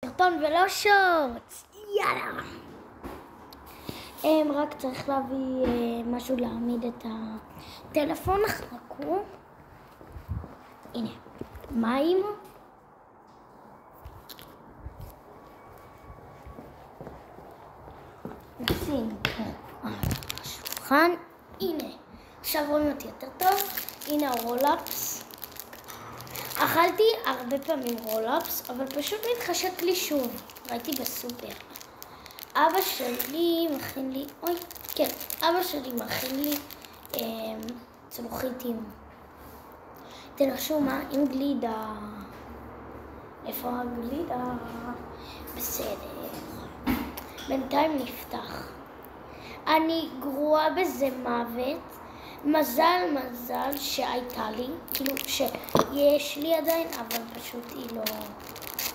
סרטון ולא שורטס, יאללה. רק צריך להביא משהו להעמיד את הטלפון, חכו. הנה, מים. נשים פה על השולחן. הנה, עכשיו רואים אותי יותר טוב. הנה הרולאפס. אכלתי הרבה פעמים רולאפס, אבל פשוט מתחשק לי שוב. ראיתי בסופר. אבא שלי מכין לי, אבא שלי מכין לי צלוחית עם, תנחשו מה? עם גלידה. איפה הגלידה? בסדר. בינתיים נפתח. אני גרועה בזה מוות. מזל שהייתה לי, כאילו שיש לי עדיין, אבל פשוט היא לא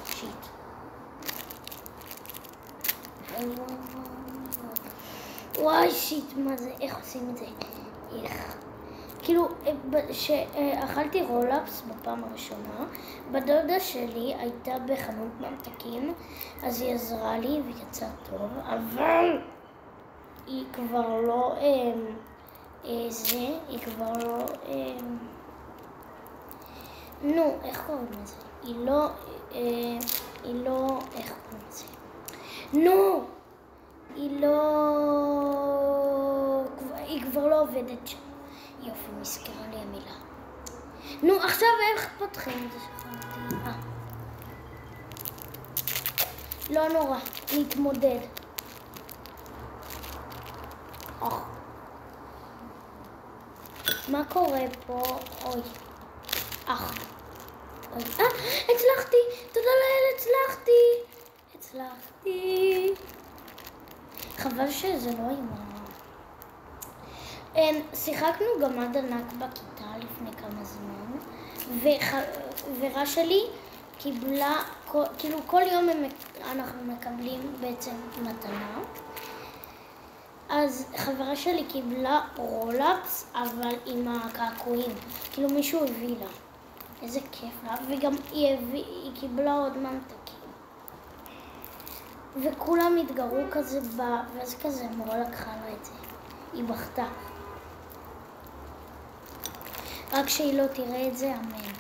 שיט. וואי שיט, מה זה? איך עושים את זה? איך? כאילו, שאכלתי רולאפס בפעם הראשונה, בדודה שלי הייתה בחנות ממתקים, אז היא עזרה לי ויצא טוב, אבל היא כבר לא, היא כבר לא, נו, איך קוראים לזה? היא לא, איך קוראים לזה? נו, היא כבר לא עובדת שם. יופי, מזכירה לי המילה. נו, עכשיו איך פותחים את זה שכנתי? לא נורא, נתמודד. מה קורה פה? אוי. הצלחתי! תודה לאל, הצלחתי! חבל שזה לא אימא. שיחקנו גמד ענק בכיתה לפני כמה זמן, וחברה שלי קיבלה, כאילו כל יום אנחנו מקבלים בעצם מתנה, אז חברה שלי קיבלה רולאפס, אבל עם הקעקועים, כאילו מישהו הביא לה. איזה כיף לה, וגם היא קיבלה עוד ממתקים. וכולם התגרו כזה ואז כזה מורה לקחה לה את זה. היא בכתה. רק שהיא לא תראה את זה, אמן.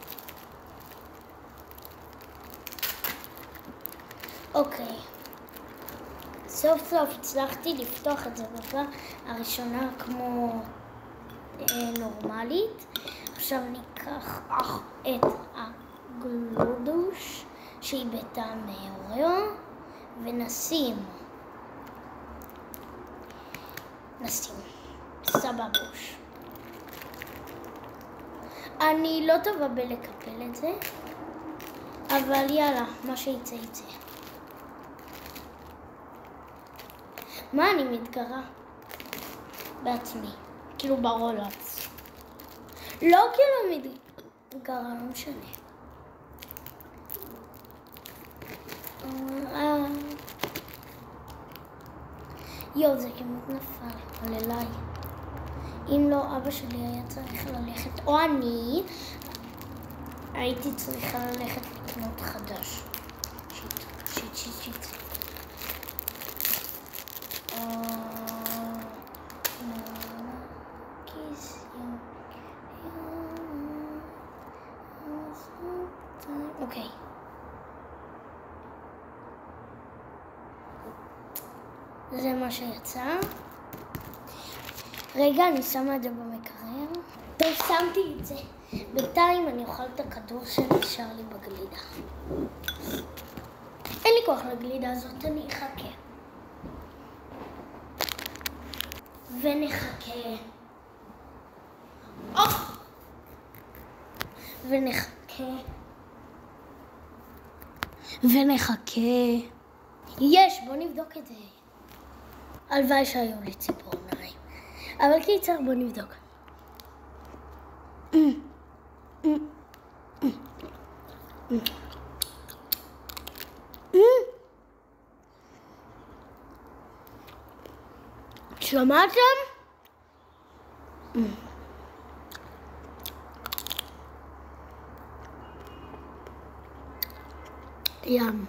אוקיי. סוף סוף הצלחתי לפתוח את זה בפעם הראשונה כמו נורמלית. עכשיו ניקח את הגלודוש שהיא בטעם אוריו ונשים סבבוש. אני לא טובה בלקפל את זה, אבל יאללה, מה שיצא יצא. מה אני מתגרה? בעצמי, כאילו ברולאפס. לא כאילו מתגרה, לא משנה. יואו, זה כמעט נפל, אבל אליי. אם לא, אבא שלי היה צריך ללכת, או אני הייתי צריכה ללכת לקנות חדש. שיט. אוקיי. זה מה שיצא. רגע, אני שמה את זה במקרר. טוב, שמתי את זה. בינתיים אני אוכל את הכדור שנשאר לי בגלידה. אין לי כוח לגלידה הזאת, אני אחכה. ונחכה. יש, בוא נבדוק את זה. הלוואי שהיו לי ציפורניים. אבל קיצר, בוא נבדוק. שמעתם? ים.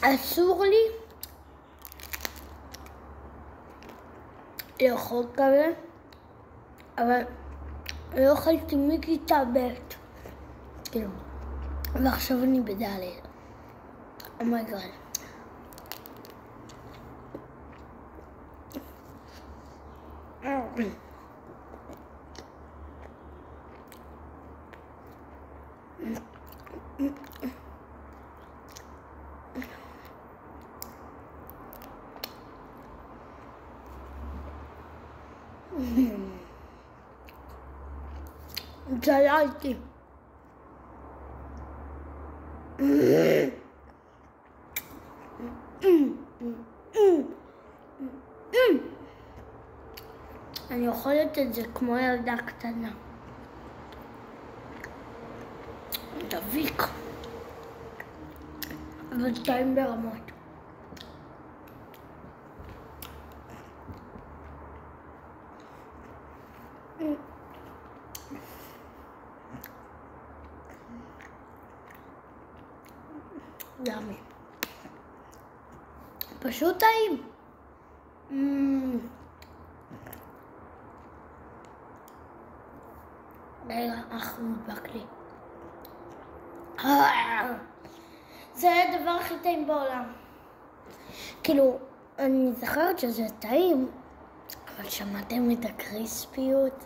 אסור לי לאכול כזה, אבל לא אכלתי מכיתה ב', כאילו, ועכשיו אני בד'. אומייגאד. צללתי. אני אוכלת את זה כמו ילדה קטנה. דביק. אבל טעים ברמות. ימי. פשוט טעים. רגע, נדבק לי. זה הדבר הכי טעים בעולם. כאילו, אני זוכרת שזה טעים, אבל שמעתם את הקריספיות?